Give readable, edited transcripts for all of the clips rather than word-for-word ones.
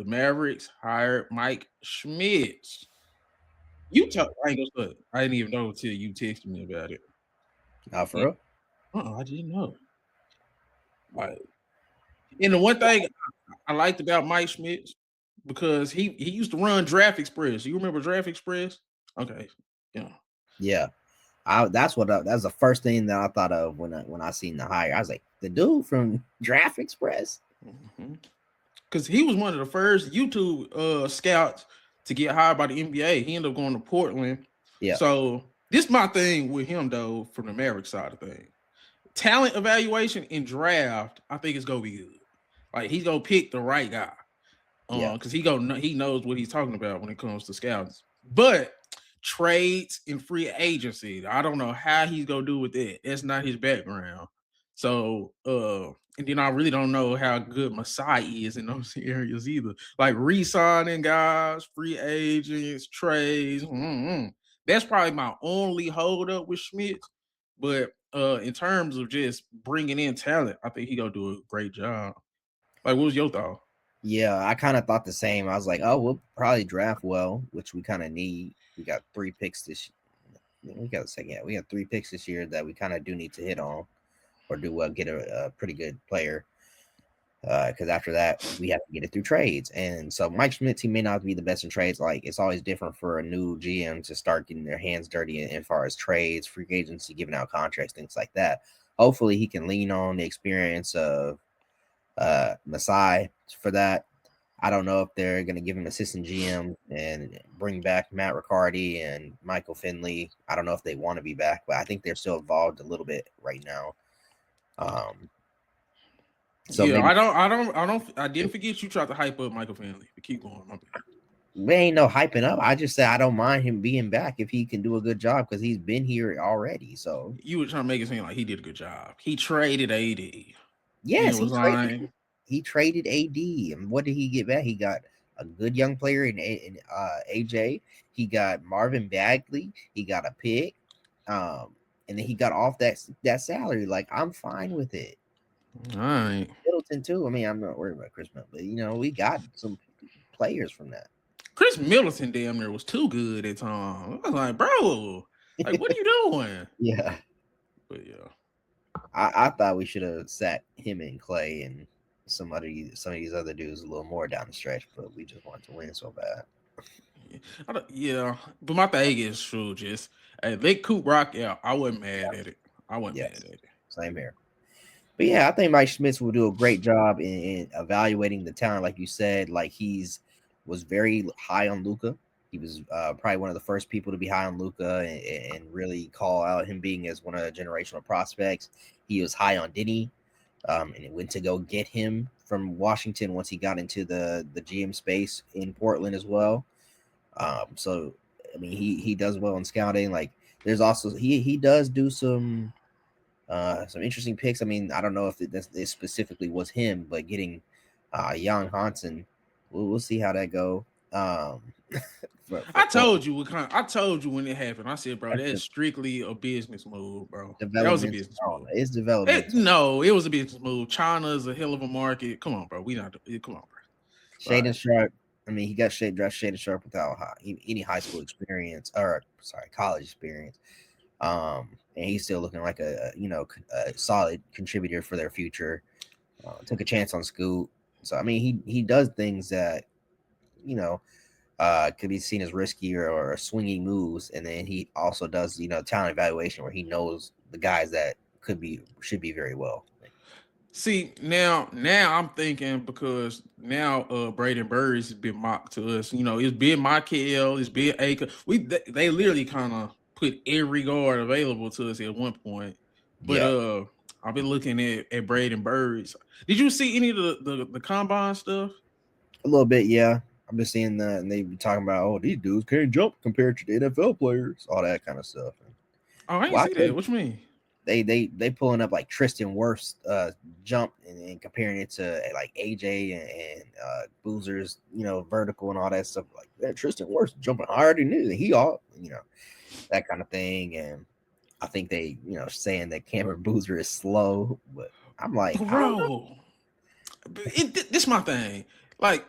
Mavericks hired Mike Schmitz. You talk. I ain't gonna say. I didn't even know until you texted me about it. For real? I didn't know. Like, and the one thing I liked about Mike Schmitz because he used to run Draft Express. You remember Draft Express? Okay, yeah. Yeah. That's the first thing that I thought of when I seen the hire. I was like, the dude from Draft Express. Because he was one of the first YouTube scouts to get hired by the NBA. He ended up going to Portland. Yeah. So this is my thing with him though, from the Mavericks side of things. Talent evaluation in draft, I think it's gonna be good. Like he's gonna pick the right guy. Because he knows what he's talking about when it comes to scouts. But trades and free agency, I don't know how he's gonna do with that. That's not his background. So and then I really don't know how good Masai is in those areas either. Like re-signing guys, free agents, trades. That's probably my only hold up with Schmitz. But in terms of just bringing in talent, I think he gonna do a great job. Like, what was your thought? Yeah, I kind of thought the same. I was like, oh, we'll probably draft well, which we kind of need. We got 3 picks this. We got a second. Yeah, we got 3 picks this year that we kind of do need to hit on, or do well get a pretty good player. Because after that, we have to get it through trades. And so Mike Schmitz, he may not be the best in trades. Like it's always different for a new GM to start getting their hands dirty in far as trades, free agency, giving out contracts, things like that. Hopefully, he can lean on the experience of Masai for that. I don't know if they're going to give him assistant GM and bring back Matt Riccardi and Michael Finley. I don't know if they want to be back, but I think they're still involved a little bit right now. So yeah, I didn't forget you tried to hype up Michael Finley. But keep going. My bad. We ain't no hyping up. I just said I don't mind him being back if he can do a good job because he's been here already. So you were trying to make it seem like he did a good job. He traded AD. Yes, he traded AD. And what did he get back? He got a good young player in AJ. He got Marvin Bagley. He got a pick. And then he got off that salary. Like, I'm fine with it. All right. Middleton too. I mean, I'm not worried about Chris Middleton, but we got some players from that. Chris Middleton damn near was too good at times. I was like, bro, like, what are you doing? Yeah. But yeah. I thought we should have sat him and Clay and some of these other dudes a little more down the stretch, but we just wanted to win so bad. Yeah, but my thing is true. Just they Coop Rock out. I wasn't mad at it. Mad at it. Same here. But yeah, I think Mike Schmitz will do a great job in evaluating the talent, like you said. Like was very high on Luka. He was probably one of the first people to be high on Luka and really call out him being as one of the generational prospects. He was high on Diddy, and it went to go get him from Washington once he got into the GM space in Portland as well. So I mean, he does well in scouting. Like there's also he does do some interesting picks. I mean, I don't know if this specifically was him, but getting Jan Hansen, we'll see how that go. I told you when it happened. I said, bro, that's strictly a business move, bro. That was a business move. It's development. No, it was a business move. China is a hell of a market. Come on, bro. Come on, bro. Shaden Sharp. I mean, he got Shaden Sharp without any high school experience college experience. And he's still looking like a solid contributor for their future. Took a chance on Scoot. So I mean, he does things that could be seen as risky or swinging moves, and then he also does talent evaluation where he knows the guys that should be very well. See, now I'm thinking because now Braden Burris has been mocked to us. It's been Michael, it's been Aker. They literally kind of put every guard available to us at one point. But I've been looking at Braden Burris. Did you see any of the combine stuff? A little bit, yeah. I've been seeing that, and they be talking about, these dudes can't jump compared to the NFL players, all that kind of stuff. I ain't see that. What you mean? They pulling up like Tristan Wirfs jump and comparing it to like AJ and Boozer's vertical and all that stuff. Like that Tristan Wirfs jumping higher than he all that kind of thing. And I think they saying that Cameron Boozer is slow, but I'm like, bro, this is my thing. Like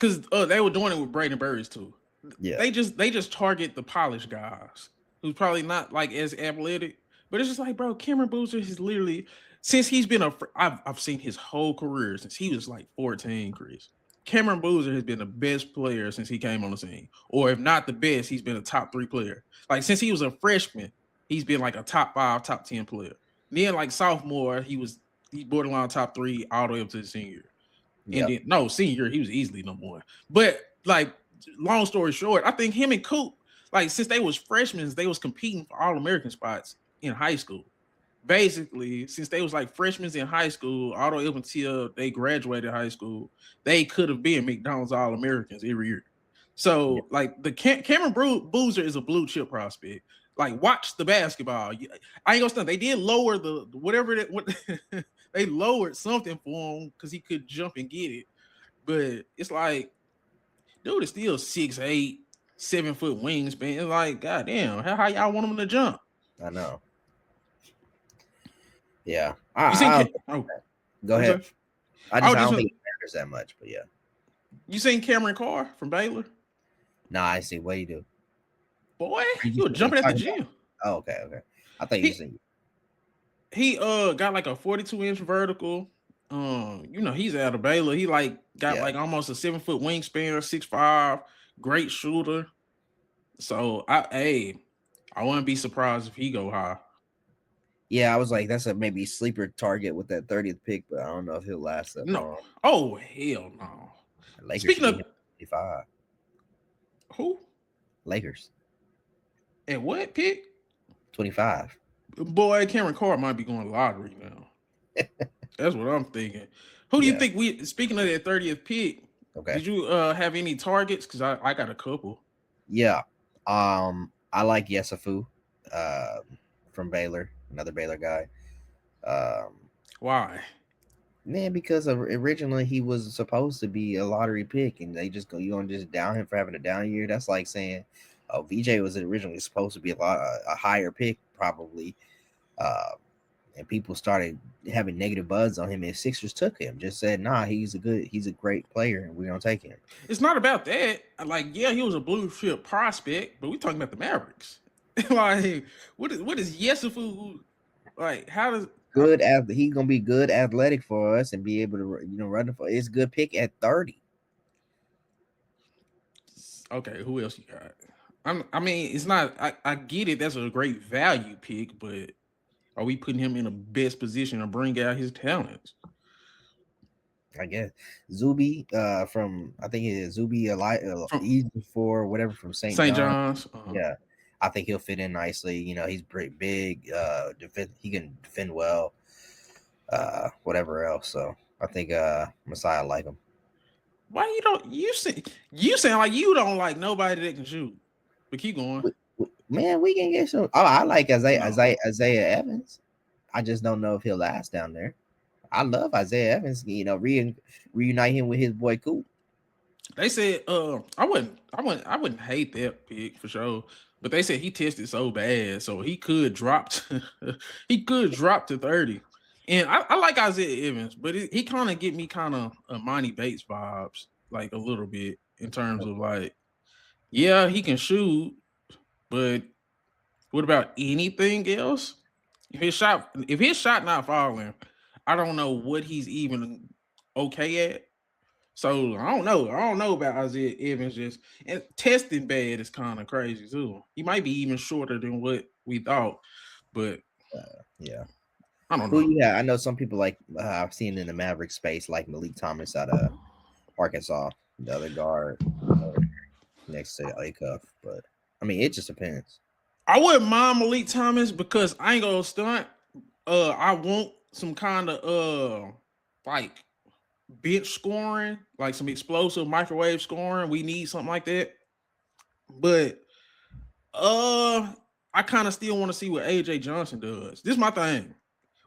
because they were doing it with Braden Burris too. Yeah. They just target the polished guys who's probably not like as athletic, but it's just like, bro, Cameron Boozer has literally since he's been I've seen his whole career since he was like 14, Chris. Cameron Boozer has been the best player since he came on the scene, or if not the best, he's been a top 3 player. Like since he was a freshman, he's been like a top 5, top 10 player. Then like sophomore, he's borderline top 3 all the way up to the senior. And then no senior, he was easily number 1. But like long story short, I think him and Coop, like since they was freshmen, they was competing for All-American spots in high school. Basically, since they was like freshmen in high school, all the way up until they graduated high school, they could have been McDonald's All-Americans every year. So, like the Cameron Boozer is a blue chip prospect. Like, watch the basketball. I ain't gonna stunt. They did lower the whatever that what they lowered something for him because he could jump and get it. But it's like, dude is still 6'8", 7-foot wingspan. It's like, goddamn, how y'all want him to jump? I know. Yeah. Go ahead. I don't think it matters that much, but yeah. You seen Cameron Carr from Baylor? Nah, I see. What do you do? Boy, you were jumping at the gym. Oh, okay. I thought you seen. He got like a 42-inch vertical. He's out of Baylor. He like got like almost a 7-foot wingspan, 6'5", great shooter. So I wouldn't be surprised if he go high. Yeah, I was like, that's a maybe sleeper target with that 30th pick, but I don't know if he'll last that long. Oh, hell no. Lakers. Speaking of 55. Who? Lakers. At what pick? 25. Boy, Cameron Carr might be going lottery now. That's what I'm thinking. Who do you think speaking of that 30th pick, did you have any targets? Because I got a couple. Yeah. I like Yesufu from Baylor, another Baylor guy. Why? Man, because originally he was supposed to be a lottery pick, and they just you gonna just down him for having a down year. That's like saying, "Oh, VJ was originally supposed to be a higher pick, probably," and people started having negative buzz on him. And Sixers took him, just said, "Nah, he's a great player, and we're gonna take him." It's not about that. Like, yeah, he was a blue chip prospect, but we're talking about the Mavericks. Like, what is Yesufu? Like, how does he's gonna be good athletic for us and be able to run it for. It's a good pick at 30. Okay, who else you got? I mean, it's not. I get it. That's a great value pick, but are we putting him in the best position to bring out his talents? I guess Zuby from I think it is Zuby for whatever from St. John's. Yeah. I think he'll fit in nicely. He's pretty big. He can defend well. Whatever else. So I think Messiah like him. Why you sound like you don't like nobody that can shoot? But keep going. Man, we can get some. Oh, I like Isaiah Evans. I just don't know if he'll last down there. I love Isaiah Evans. Reunite him with his boy Coop. They said I wouldn't hate that pick for sure. But they said he tested so bad, so he could drop to 30. And I like Isaiah Evans, but he kind of get me kind of Monty Bates vibes, like a little bit in terms of like, yeah, he can shoot, but what about anything else? If his shot not falling, I don't know what he's even okay at. So I don't know about Isaiah Evans and testing bad is kind of crazy too. He might be even shorter than what we thought, but yeah, I don't know. Yeah, I know some people like I've seen in the Maverick space like Malik Thomas out of Arkansas, the other guard next to Acuff. But I mean, it just depends. I wouldn't mind Malik Thomas because I ain't gonna stunt. I want some kind of like bench scoring, like some explosive microwave scoring. We need something like that. But I kind of still want to see what AJ Johnson does. This is my thing.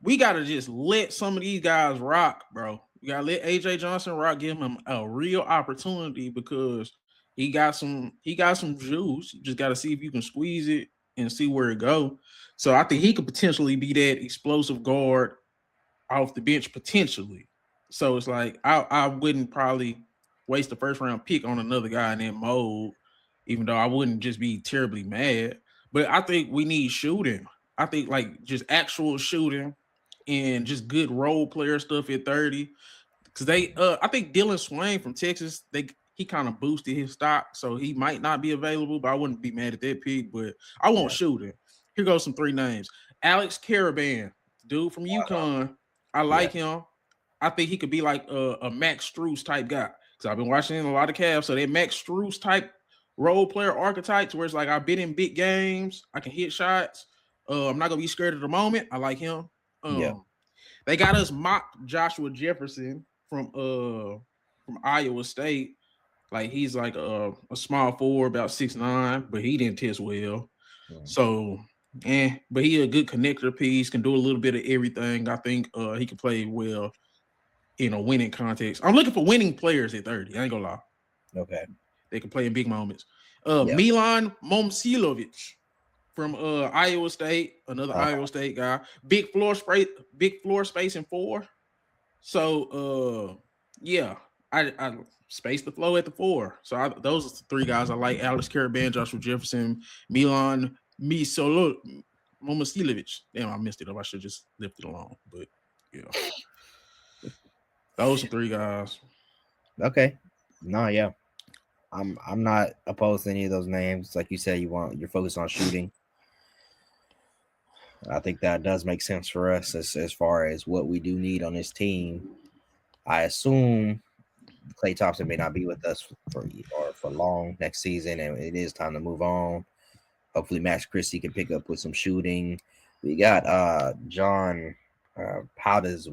We gotta just let some of these guys rock, bro. You gotta let AJ Johnson rock, give him a real opportunity because he got some juice. You just gotta see if you can squeeze it and see where it go. So I think he could potentially be that explosive guard off the bench potentially. So it's like I wouldn't probably waste a first round pick on another guy in that mode, even though I wouldn't just be terribly mad. But I think we need shooting. I think like just actual shooting and just good role player stuff at 30. Because I think Dylan Swain from Texas, he kind of boosted his stock, so he might not be available, but I wouldn't be mad at that pick. But I won't shooting. Here goes some 3 names. Alex Caravan, dude from UConn. I like him. I think he could be like a Max Strus type guy. Because I've been watching a lot of Cavs. So that Max Strus type role player archetypes where it's like I've been in big games. I can hit shots. I'm not going to be scared of the moment. I like him. They got us mock Joshua Jefferson from Iowa State. Like he's like a small forward, about 6'9", but he didn't test well. So, but he a good connector piece, can do a little bit of everything. I think he can play well in a winning context. I'm looking for winning players at 30. I ain't gonna lie. Okay. They can play in big moments. Milan Momcilovic from Iowa State, another Iowa State guy. Big floor space in 4. So I spaced the flow at the 4. So those are the 3 guys I like: Alex Caravan, Joshua Jefferson, Milan Momcilovic. Damn, I messed it up. I should just left it alone. But yeah. Those are 3 guys. Okay. No, yeah. I'm not opposed to any of those names. Like you said, you're focused on shooting. I think that does make sense for us as far as what we do need on this team. I assume Klay Thompson may not be with us for long next season, and it is time to move on. Hopefully, Max Christie can pick up with some shooting. We got John Powders,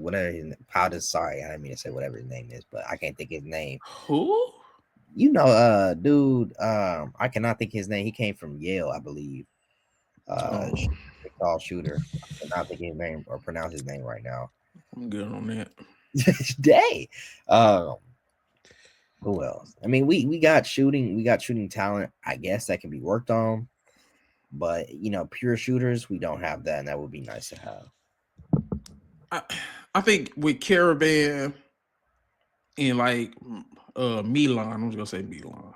Powders. Sorry, I didn't mean to say whatever his name is, but I can't think his name. Who? Dude. I cannot think his name. He came from Yale, I believe. Tall shooter. I cannot think his name or pronounce his name right now. I'm good on that. Day. Who else? I mean, we got shooting talent, I guess, that can be worked on. But pure shooters, we don't have that, and that would be nice to have. I think with Caravan and like Milan, I'm just gonna say Milan.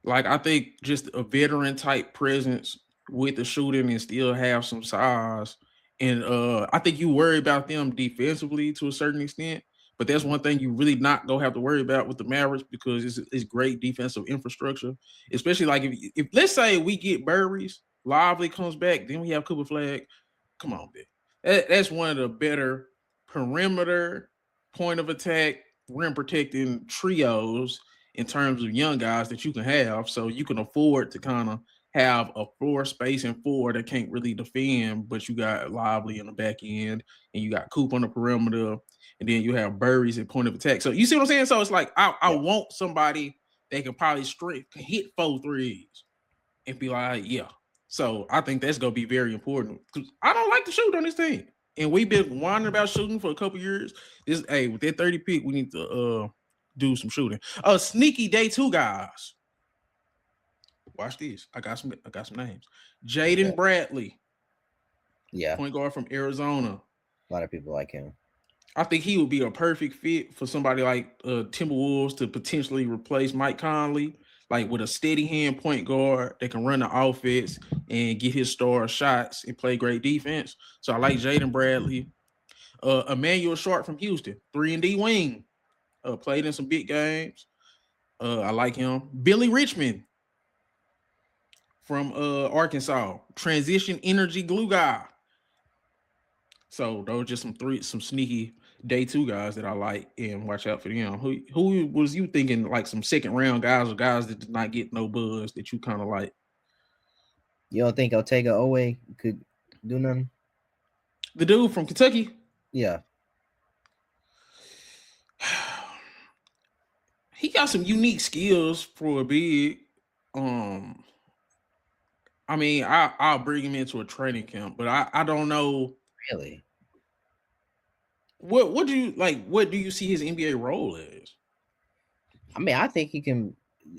Like I think just a veteran type presence with the shooting and still have some size. And I think you worry about them defensively to a certain extent, but that's one thing you really not gonna have to worry about with the Mavericks because it's great defensive infrastructure. Especially like if let's say we get Burries, Lively comes back, then we have Cooper Flag. Come on, man. That's one of the better perimeter point of attack rim protecting trios in terms of young guys that you can have. So you can afford to kind of have a floor space and 4 that can't really defend, but you got Lively in the back end and you got Coop on the perimeter, and then you have Burries at point of attack. So you see what I'm saying? So it's like I want somebody that can probably hit 4 threes and be like, yeah. So I think that's gonna be very important because I don't like to shoot on this team. And we've been whining about shooting for a couple years. With that 30 pick, we need to do some shooting. Sneaky day 2 guys. Watch this. I got some names. Jaden Bradley. Yeah. Point guard from Arizona. A lot of people like him. I think he would be a perfect fit for somebody like Timberwolves to potentially replace Mike Conley, like with a steady hand point guard that can run the offense and get his star shots and play great defense. So I like Jaden Bradley. Emmanuel Short from Houston, 3-and-D wing. Played in some big games. I like him. Billy Richmond from Arkansas, transition energy glue guy. So those are just some sneaky day 2 guys that I like and watch out for them. Who was you thinking like some second round guys or guys that did not get no buzz that you kind of like? You don't think Otega Owe could do nothing? The dude from Kentucky? Yeah. He got some unique skills for a big. I mean, I'll bring him into a training camp, but I don't know. Really? What do you like? What do you see his NBA role as? I mean, I think he can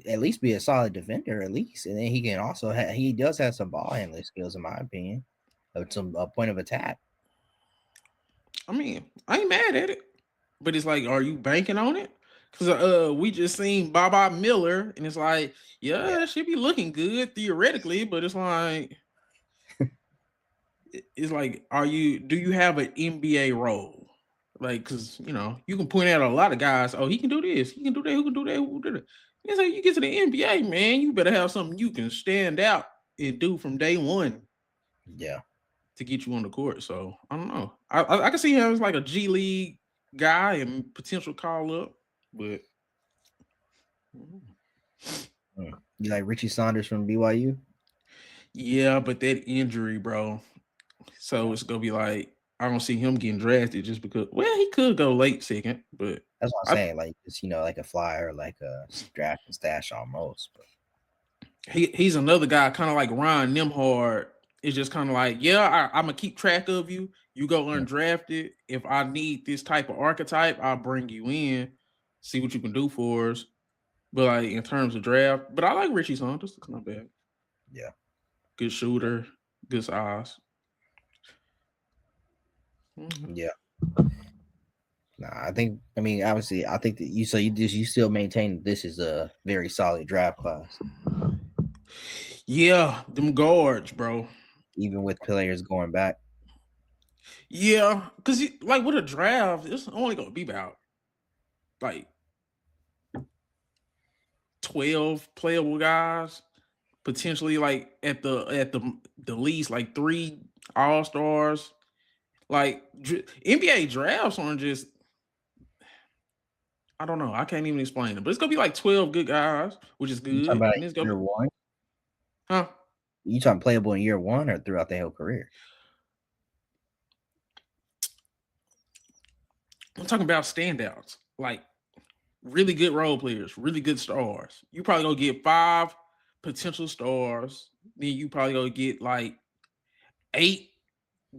at least be a solid defender, at least, and then he can also he does have some ball handling skills, in my opinion, of some point of attack. I mean, I ain't mad at it, but it's like, are you banking on it? Because we just seen Baba Miller, and it's like, Yeah, yeah, it should be looking good theoretically, but it's like, do you have an NBA role? Like, because you can point out a lot of guys. Oh, he can do this, he can do that, who can do that, who can do that. It's like you get to the NBA, man, you better have something you can stand out and do from day one yeah, to get you on the court. So I don't know. I can see him as like a G League guy and potential call up, but You like Richie Saunders from BYU? yeah, but that injury, bro. So it's gonna be like I don't see him getting drafted just because. Well, he could go late second, but That's what I'm I saying. Like, just like a flyer, like a draft and stash almost. But he's another guy, kind of like Ryan Nimhard. It's just kind of like, yeah, I'm gonna keep track of you. You go undrafted. If I need this type of archetype, I'll bring you in, see what you can do for us. But like in terms of draft, but I like Richie Saunders. It's not bad. yeah, Good shooter, good size. yeah. Nah, I mean, obviously, I think that you still maintain this is a very solid draft class, Yeah, them guards, bro. even with players going back. Yeah, because like with a draft, it's only gonna be about like 12 playable guys, potentially like at the least like 3 all-stars. Like NBA drafts aren't just, I don't know, I can't even explain it, but it's gonna be like 12 good guys, which is You talking good. about And it's gonna year be, one? huh? You talking playable in year one or throughout their whole career? I'm talking about standouts, like really good role players, really good stars. You probably gonna get 5 potential stars. Then you probably gonna get like 8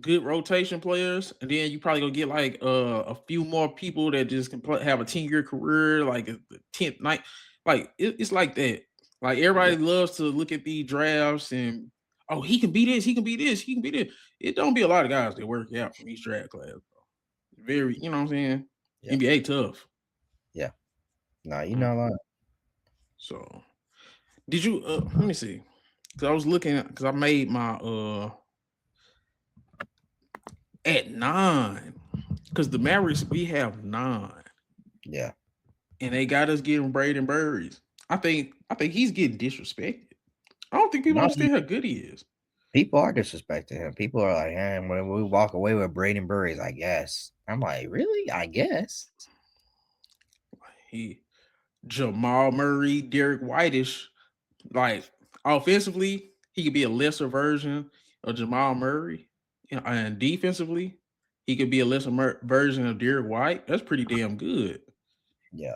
good rotation players, and then you probably gonna get like a few more people that just can have a 10-year career, like the 10th night. Like it's like that. Like Yeah, everybody loves to look at these drafts and, oh, he can be this, he can be this, he can be this. It don't be a lot of guys that work out from each draft class, bro. Very, you know what I'm saying? yeah, NBA tough. yeah. Nah, you Mm. know a lot. So did you let me see. Cause I was looking because I made my at 9. Because the Mavericks, we have 9. Yeah, And they got us getting Braden Burries. I think he's getting disrespected. I don't think people no, understand how good he is. people are disrespecting him. People are like, when we walk away with Braden Burries, I guess. I'm like, really? I guess. He Jamal Murray, Derek Whitish, like offensively, he could be a lesser version of Jamal Murray, and defensively, he could be a lesser version of Derek White. That's pretty damn good. Yeah,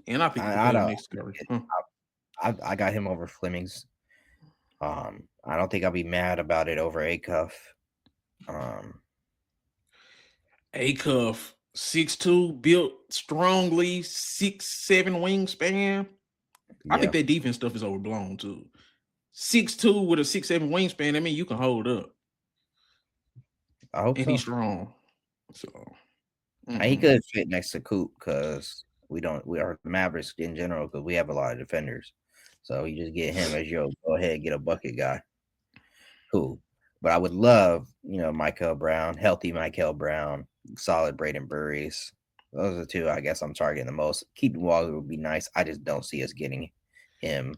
And I think he could I play don't. next Curry. Huh? I got him over Flemings. I don't think I'll be mad about it over Acuff. A-Cuff, 6'2", built strongly, 6'7" wingspan. I think Yeah, that defense stuff is overblown too. 6'2" with a 6'7" wingspan, I mean you can hold up. I hope And he's so. strong. So He could fit next to Coop because we are the Mavericks in general because we have a lot of defenders. So you just get him as your go ahead get a bucket guy. Cool. But I would love, Michael Brown, healthy Michael Brown, solid Braden Burries. Those are the two I guess I'm targeting the most. Keaton Waller would be nice. I just don't see us getting him. they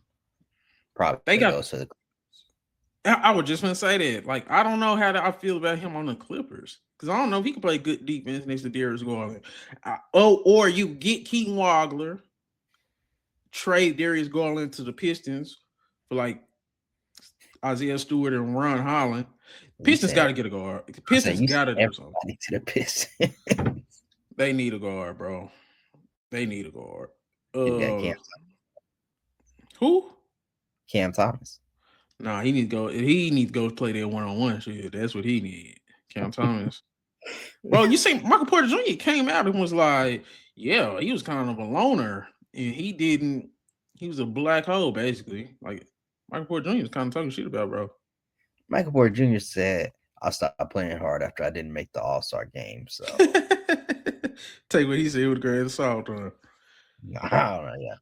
Probably got goes to the. I was just gonna say that. Like, I don't know how I feel about him on the Clippers. Because I don't know if he can play good defense next to Darius Garland. Or you get Keaton Wagler, trade Darius Garland to the Pistons for like Isaiah Stewart and Ron Holland. You Pistons said, got to get a guard. I said Pistons you got said to do something. everybody to the Pistons. They need a guard, bro. They need a guard. You got Who? Cam Thomas. Nah, he needs to go. He needs to go play that one-on-one shit. That's what he need. Cam Thomas. Bro, you see, Michael Porter Jr. came out and was like, yeah, he was kind of a loner, and he didn't. He was a black hole, basically. Like Michael Porter Jr. was kind of talking shit about, bro. Michael Porter Jr. said, "I'll stop playing hard after I didn't make the All-Star game." So Take what he said with a grain of salt. I don't know, yeah.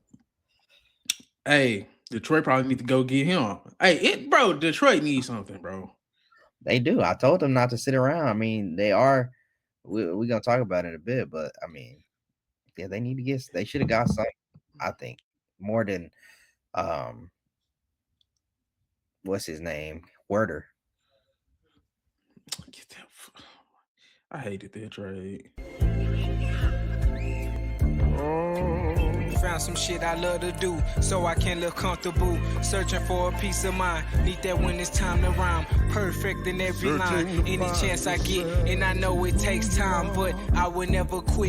Hey, Detroit probably need to go get him. Hey, Detroit needs something, bro. They do. I told them not to sit around. I mean, they are. We're gonna talk about it in a bit, but I mean, yeah, they need to get. They should have got something. I think more than what's his name, Werder. Get that. I hated that trade. Found some shit I love to do, so I can live comfortable. Searching for a peace of mind, need that when it's time to rhyme. Perfect in every line, any chance I get, and I know it takes time, but I will never quit.